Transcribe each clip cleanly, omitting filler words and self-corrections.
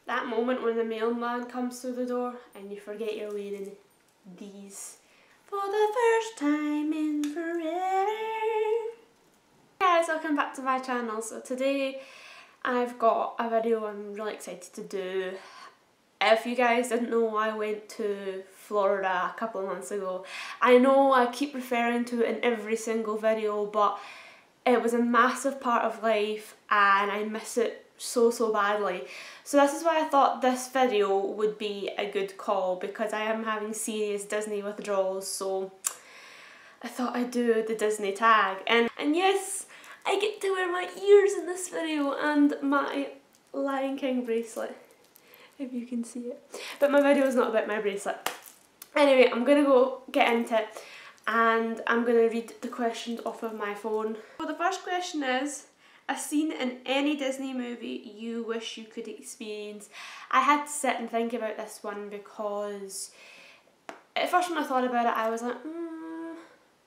That moment when the mailman comes through the door and you forget you're wearing these for the first time in forever. Hey guys, welcome back to my channel. So today I've got a video I'm really excited to do. If you guys didn't know, I went to Florida a couple of months ago. I know I keep referring to it in every single video, but it was a massive part of life and I miss it so badly. So this is why I thought this video would be a good call, because I am having serious Disney withdrawals, so I thought I'd do the Disney tag. And yes, I get to wear my ears in this video and my Lion King bracelet, if you can see it. But my video is not about my bracelet. Anyway, I'm gonna go get into it and I'm gonna read the questions off of my phone. So the first question is, a scene in any Disney movie you wish you could experience. I had to sit and think about this one because at first when I thought about it I was like,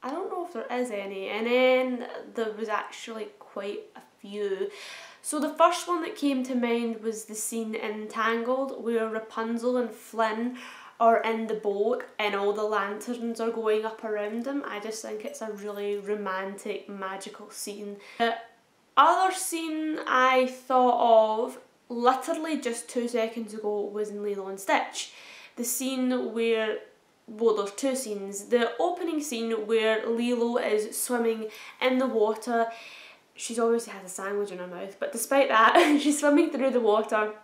I don't know if there is any, and then there was actually quite a few. So the first one that came to mind was the scene in Tangled where Rapunzel and Flynn are in the boat and all the lanterns are going up around them. I just think it's a really romantic, magical scene. The other scene I thought of literally just 2 seconds ago was in Lilo and Stitch. The scene where, well, there's two scenes. The opening scene where Lilo is swimming in the water. She's obviously had a sandwich in her mouth, but despite that, she's swimming through the water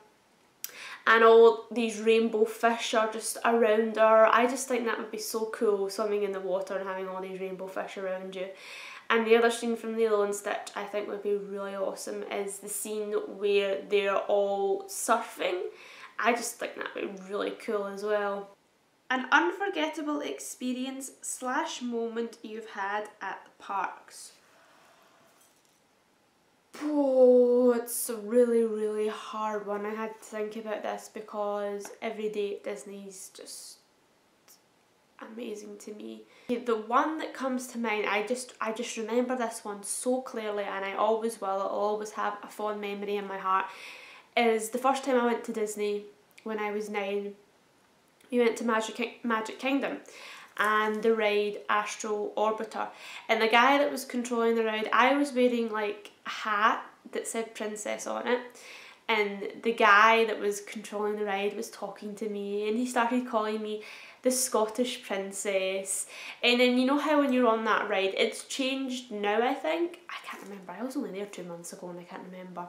and all these rainbow fish are just around her. I just think that would be so cool, swimming in the water and having all these rainbow fish around you. And the other scene from Lilo and Stitch I think would be really awesome is the scene where they're all surfing. I just think that would be really cool as well. An unforgettable experience / moment you've had at the parks. Oh, it's a really hard one. I had to think about this because every day at Disney's just amazing to me. The one that comes to mind, I just remember this one so clearly, and I always will, I'll always have a fond memory in my heart, is the first time I went to Disney when I was 9. We went to Magic Kingdom and the ride Astro Orbiter, and the guy that was controlling the ride, I was wearing like a hat that said princess on it, and the guy that was controlling the ride was talking to me and he started calling me the Scottish princess. And then you know how when you're on that ride, it's changed now, I think. I can't remember, I was only there 2 months ago and I can't remember.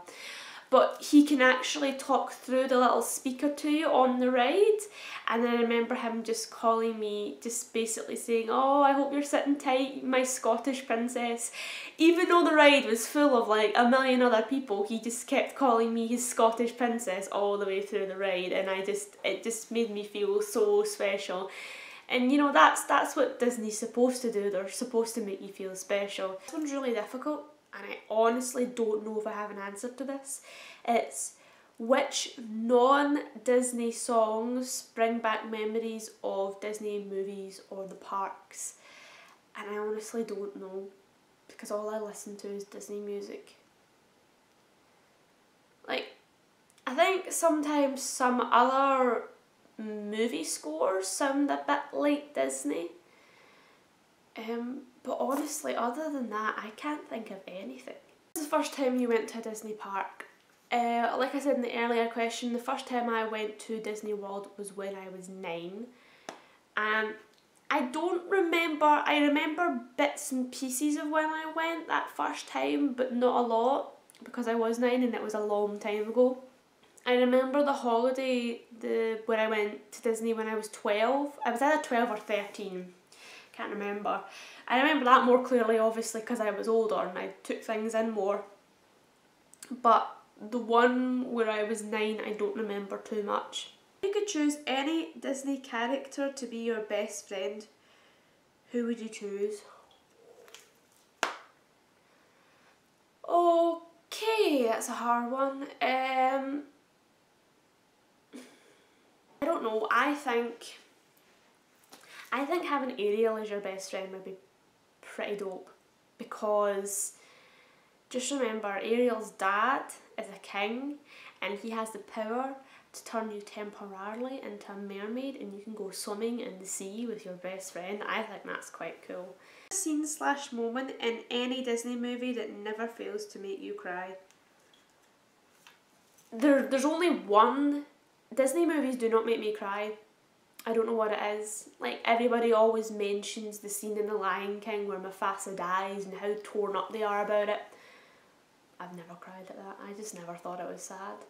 But he can actually talk through the little speaker to you on the ride. And then I remember him just calling me, just basically saying, oh, I hope you're sitting tight, my Scottish princess. Even though the ride was full of like a million other people, he just kept calling me his Scottish princess all the way through the ride. And it just made me feel so special. And you know, that's what Disney's supposed to do. They're supposed to make you feel special. This one's really difficult, and I honestly don't know if I have an answer to this. It's, which non-Disney songs bring back memories of Disney movies or the parks? And I honestly don't know, because all I listen to is Disney music. Like, I think sometimes some other movie scores sound a bit like Disney. But honestly, other than that, I can't think of anything. This is the first time you went to a Disney park. Like I said in the earlier question, the first time I went to Disney World was when I was 9. And I don't remember, I remember bits and pieces of when I went that first time, but not a lot, because I was 9 and it was a long time ago. I remember the holiday when I went to Disney when I was 12. I was either 12 or 13. Can't remember. I remember that more clearly, obviously, because I was older and I took things in more. But the one where I was 9, I don't remember too much. If you could choose any Disney character to be your best friend, who would you choose? Okay, that's a hard one. I don't know. I think having Ariel as your best friend would be pretty dope, because just remember, Ariel's dad is a king and he has the power to turn you temporarily into a mermaid and you can go swimming in the sea with your best friend. I think that's quite cool. Scene slash moment in any Disney movie that never fails to make you cry. There's only one. Disney movies do not make me cry. I don't know what it is. Like, everybody always mentions the scene in The Lion King where Mufasa dies and how torn up they are about it. I've never cried at that. I just never thought it was sad.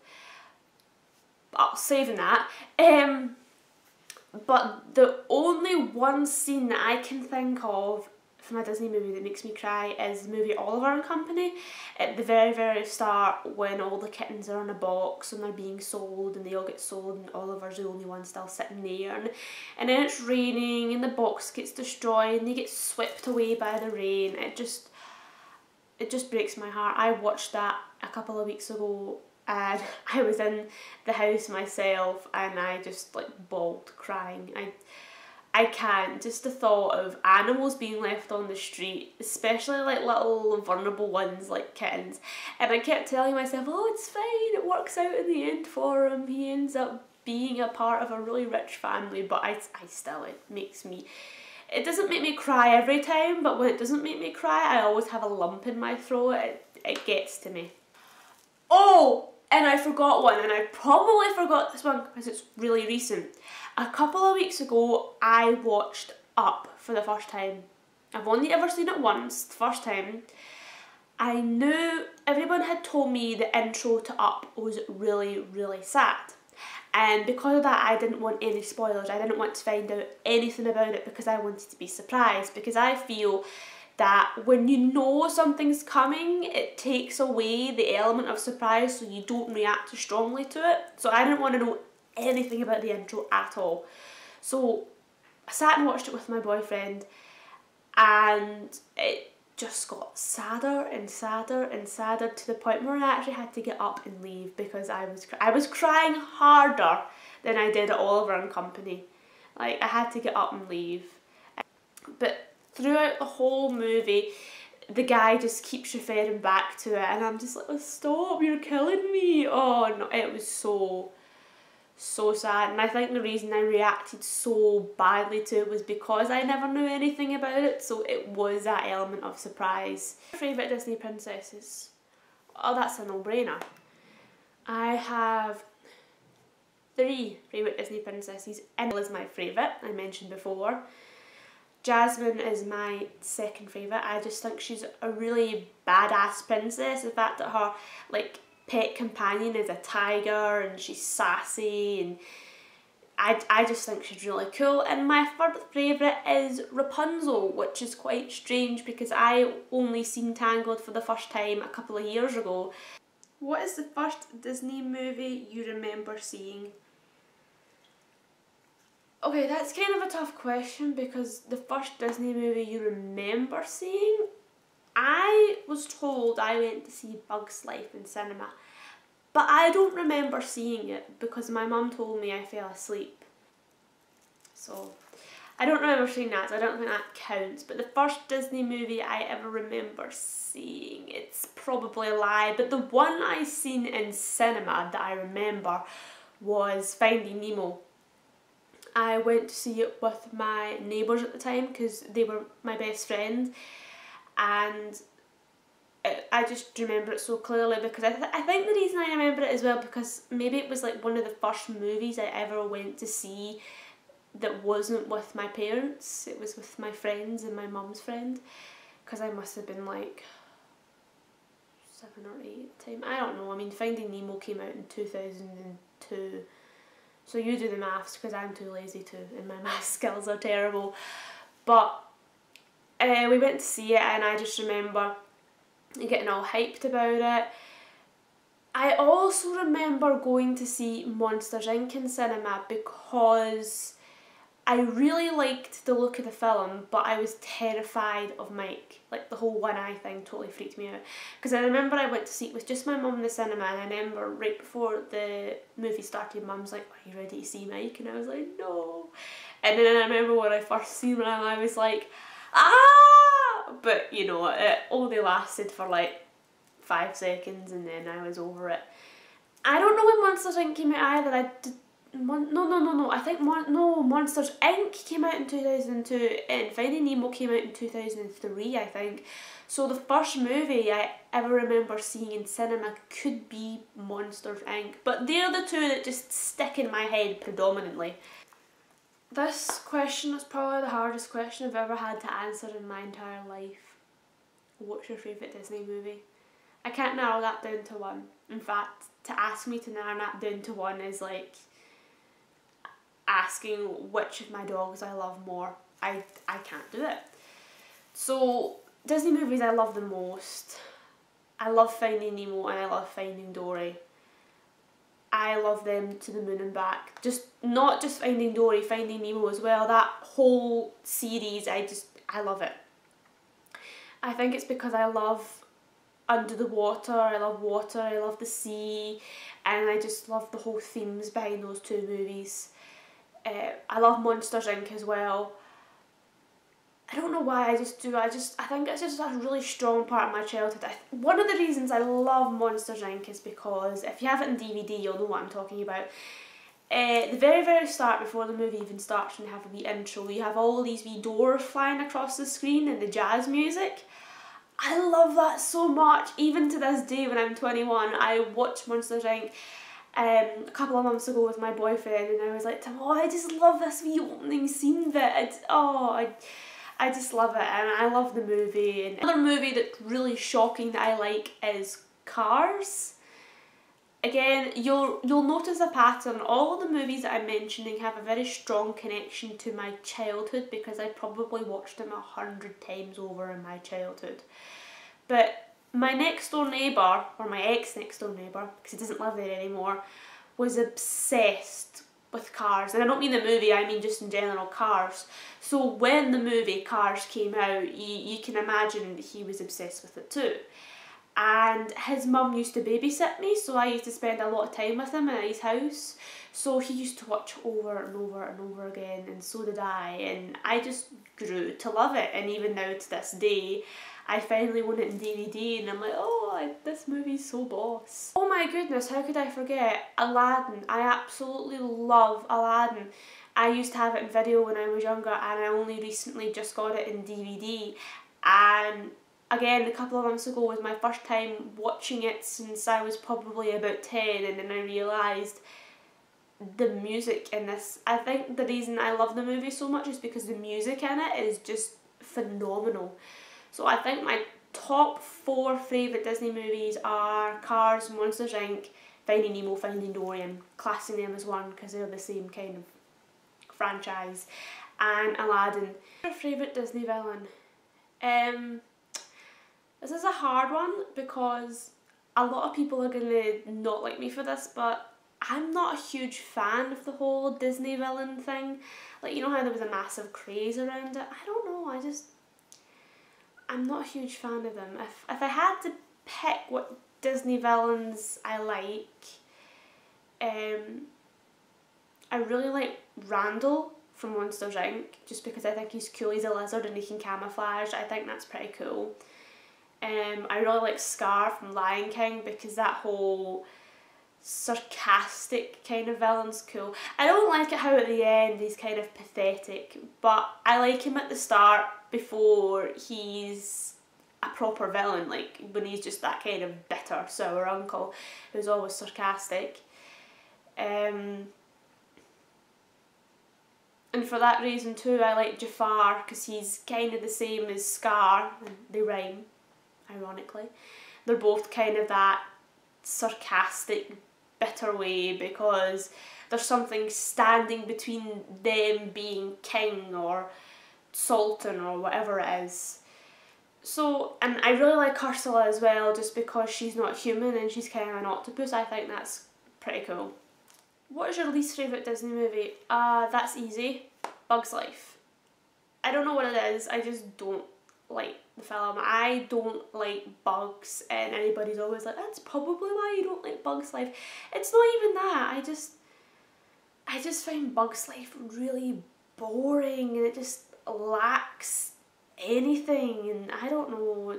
But saving that. But the only one scene that I can think of from a Disney movie that makes me cry is the movie Oliver and Company. At the very, very start, when all the kittens are in a box and they're being sold and they all get sold and Oliver's the only one still sitting there. And then it's raining and the box gets destroyed and they get swept away by the rain. It just breaks my heart. I watched that a couple of weeks ago and I was in the house myself and I just like bawled crying. I can't. Just the thought of animals being left on the street, especially like little vulnerable ones like kittens. And I kept telling myself, oh, it's fine, it works out in the end for him. He ends up being a part of a really rich family, but I still, it makes me, it doesn't make me cry every time, but when it doesn't make me cry, I always have a lump in my throat. It gets to me. Oh, and I forgot one, and I probably forgot this one because it's really recent. A couple of weeks ago, I watched Up for the first time. I've only ever seen it once, the first time. I knew everyone had told me the intro to Up was really, really sad. And because of that, I didn't want any spoilers. I didn't want to find out anything about it because I wanted to be surprised. Because I feel that when you know something's coming, it takes away the element of surprise so you don't react too strongly to it. So I didn't want to know anything about the intro at all. So I sat and watched it with my boyfriend and it just got sadder and sadder and sadder to the point where I actually had to get up and leave because I was crying harder than I did at Oliver and Company. Like, I had to get up and leave. But throughout the whole movie, the guy just keeps referring back to it and I'm just like, oh, stop, you're killing me. Oh no, it was so sad, and I think the reason I reacted so badly to it was because I never knew anything about it, so it was that element of surprise. Favourite Disney princesses? Oh, that's a no-brainer. I have 3 favourite Disney princesses. Emma is my favourite, I mentioned before. Jasmine is my second favourite. I just think she's a really badass princess. The fact that her like pet companion is a tiger and she's sassy, and I just think she's really cool. And my third favourite is Rapunzel, which is quite strange because I only seen Tangled for the first time a couple of years ago. What is the first Disney movie you remember seeing? Okay, that's kind of a tough question because the first Disney movie you remember seeing, I was told I went to see Bug's Life in cinema, but I don't remember seeing it because my mum told me I fell asleep. So I don't remember seeing that, so I don't think that counts. But the first Disney movie I ever remember seeing, it's probably a lie, but the one I seen in cinema that I remember was Finding Nemo. I went to see it with my neighbours at the time because they were my best friend, and I just remember it so clearly because I think the reason I remember it as well because maybe it was like one of the first movies I ever went to see that wasn't with my parents. It was with my friends and my mum's friend, because I must have been like 7 or 8 at the time. I don't know. I mean, Finding Nemo came out in 2002. So you do the maths because I'm too lazy to, and my math skills are terrible. But we went to see it and I just remember getting all hyped about it. I also remember going to see Monsters Inc. in cinema because I really liked the look of the film, but I was terrified of Mike. Like, the whole one eye thing totally freaked me out. Because I remember I went to see it with just my mum in the cinema, and I remember right before the movie started, Mum's like, are you ready to see Mike? And I was like, no. And then I remember when I first seen him, I was like, ah! But, you know, it only lasted for like 5 seconds, and then I was over it. I don't know when Monsters Inc. came out either. No. I think Monsters Inc. came out in 2002 and Finding Nemo came out in 2003, I think. So the first movie I ever remember seeing in cinema could be Monsters Inc. But they're the two that just stick in my head predominantly. This question is probably the hardest question I've ever had to answer in my entire life. What's your favourite Disney movie? I can't narrow that down to one. In fact, to ask me to narrow that down to one is like asking which of my dogs I love more. I can't do it. So, Disney movies I love the most. I love Finding Nemo and I love Finding Dory. I love them to the moon and back. Not just Finding Dory, Finding Nemo as well. That whole series, I love it. I think it's because I love under the water, I love the sea, and I just love the whole themes behind those two movies. I love Monsters Inc. as well. I don't know why, I think it's just a really strong part of my childhood. One of the reasons I love Monsters Inc. is because, if you have it in DVD, you'll know what I'm talking about. The very start, before the movie even starts and you have a wee intro, you have all these wee doors flying across the screen and the jazz music. I love that so much. Even to this day when I'm 21, I watch Monsters Inc. A couple of months ago with my boyfriend, and I was like to him, oh, I just love this wee opening scene bit. I just love it, and I love the movie. And another movie that's really shocking that I like is Cars. Again, you'll notice a pattern. All of the movies that I'm mentioning have a very strong connection to my childhood because I probably watched them 100 times over in my childhood. But my next door neighbour, or my ex next door neighbour, because he doesn't live there anymore, was obsessed with Cars. And I don't mean the movie, I mean just in general Cars. So when the movie Cars came out, you can imagine he was obsessed with it too. And his mum used to babysit me, so I used to spend a lot of time with him at his house. So he used to watch over and over and over again, and so did I. And I just grew to love it. And even now to this day, I finally won it in DVD, and I'm like, oh, this movie's so boss. Oh my goodness, how could I forget? Aladdin. I absolutely love Aladdin. I used to have it in video when I was younger, and I only recently just got it in DVD. And again, a couple of months ago was my first time watching it since I was probably about 10, and then I realised the music in this. I think the reason I love the movie so much is because the music in it is just phenomenal. So I think my top 4 favourite Disney movies are Cars, Monsters Inc., Finding Nemo, Finding Dory. I'm classing them as one because they're the same kind of franchise, and Aladdin. Your favourite Disney villain? This is a hard one because a lot of people are going to not like me for this, but I'm not a huge fan of the whole Disney villain thing. Like, you know how there was a massive craze around it? I don't know, I'm not a huge fan of them. If I had to pick what Disney villains I like, I really like Randall from Monsters Inc. just because I think he's cool. He's a lizard and he can camouflage. I think that's pretty cool. I really like Scar from Lion King because that whole sarcastic kind of villain's cool. I don't like it how at the end he's kind of pathetic, but I like him at the start before he's a proper villain, like when he's just that kind of bitter, sour uncle who's always sarcastic. And for that reason too, I like Jafar because he's kind of the same as Scar, and they rhyme, ironically. They're both kind of that sarcastic, bitter way because there's something standing between them being king or sultan or whatever it is. So, and I really like Ursula as well just because she's not human and she's kind of an octopus. I think that's pretty cool. What is your least favourite Disney movie? That's easy. Bug's Life. I don't know what it is, I just don't like the film. I don't like bugs, and anybody's always like, that's probably why you don't like Bug's Life. It's not even that, I just find Bug's Life really boring and it just lacks anything, and I don't know,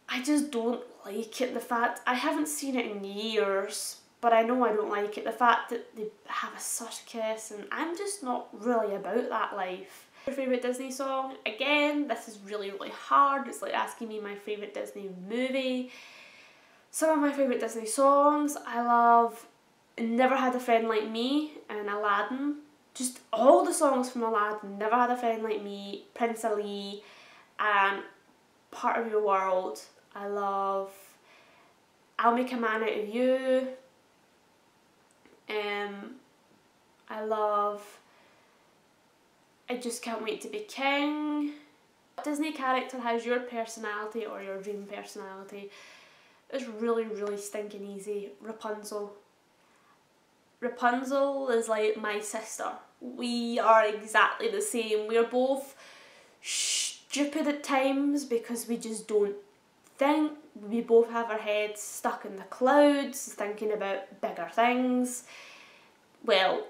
I just don't like it. The fact I haven't seen it in years, but I know I don't like it. The fact that they have a such kiss, and I'm just not really about that life. Your favourite Disney song? Again, this is really hard. It's like asking me my favourite Disney movie. Some of my favourite Disney songs, I love Never Had a Friend Like Me and Aladdin. Just all the songs from Aladdin. Never Had a Friend Like Me, Prince Ali, and Part of Your World. I love I'll Make a Man Out of You. I love I Just Can't Wait to Be King. What Disney character has your personality or your dream personality? It's really stinking easy. Rapunzel. Rapunzel is like my sister. We are exactly the same. We're both stupid at times because we just don't think. We both have our heads stuck in the clouds thinking about bigger things. Well,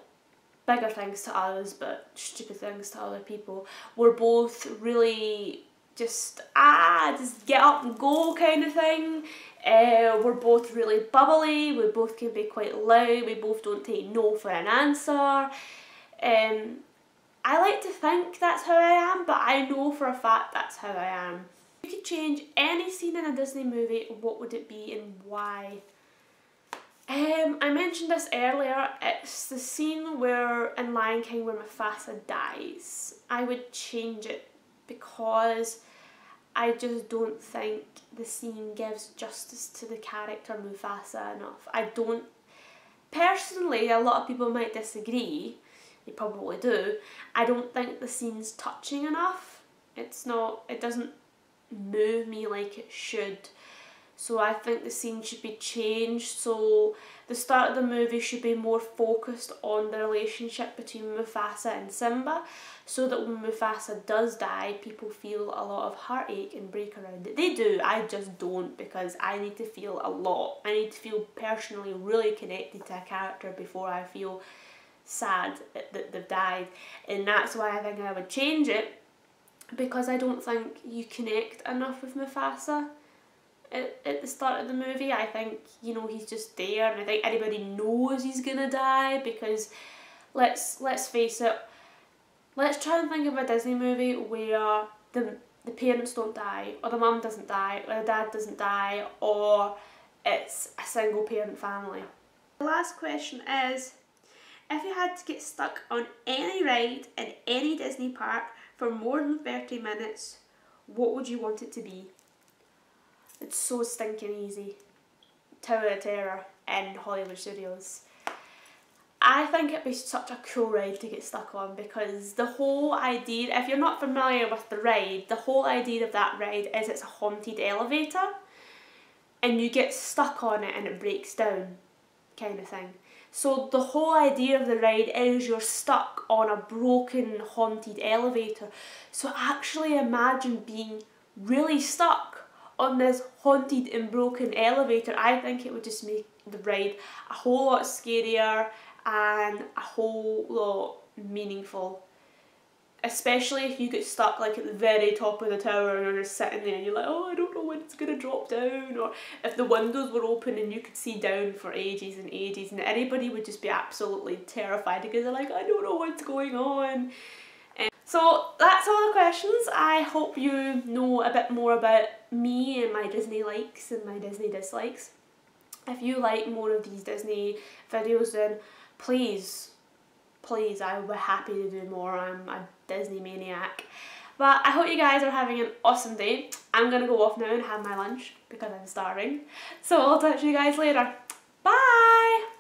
bigger things to us, but stupid things to other people. We're both really just get up and go kind of thing. We're both really bubbly, we both can be quite loud, we both don't take no for an answer. I like to think that's how I am, but I know for a fact that's how I am. If you could change any scene in a Disney movie, what would it be and why? I mentioned this earlier, it's the scene where in Lion King where Mufasa dies. I would change it because I just don't think the scene gives justice to the character Mufasa enough. I don't, personally, a lot of people might disagree, they probably do, I don't think the scene's touching enough. It doesn't move me like it should. So I think the scene should be changed. So the start of the movie should be more focused on the relationship between Mufasa and Simba, so that when Mufasa does die, people feel a lot of heartache and break around it. They do, I just don't, because I need to feel a lot. I need to feel personally really connected to a character before I feel sad that they've died. And that's why I think I would change it, because I don't think you connect enough with Mufasa. At the start of the movie, I think, you know, he's just there, and I think everybody knows he's gonna die, because let's face it, let's try and think of a Disney movie where the parents don't die, or the mum doesn't die, or the dad doesn't die, or it's a single parent family. The last question is, if you had to get stuck on any ride in any Disney park for more than 30 minutes, what would you want it to be? It's so stinking easy. Tower of Terror in Hollywood Studios. I think it'd be such a cool ride to get stuck on, because the whole idea, if you're not familiar with the ride, the whole idea of that ride is it's a haunted elevator and you get stuck on it and it breaks down, kind of thing. So the whole idea of the ride is you're stuck on a broken haunted elevator. So actually imagine being really stuck on this haunted and broken elevator. I think it would just make the ride a whole lot scarier and a whole lot meaningful. Especially if you get stuck like at the very top of the tower and you're just sitting there and you're like, oh, I don't know when it's going to drop down. Or if the windows were open and you could see down for ages and ages, and everybody would just be absolutely terrified because they're like, I don't know what's going on. So that's all the questions. I hope you know a bit more about me and my Disney likes and my Disney dislikes. If you like more of these Disney videos, then please, I will be happy to do more. I'm a Disney maniac. But I hope you guys are having an awesome day. I'm going to go off now and have my lunch because I'm starving. So I'll talk to you guys later. Bye!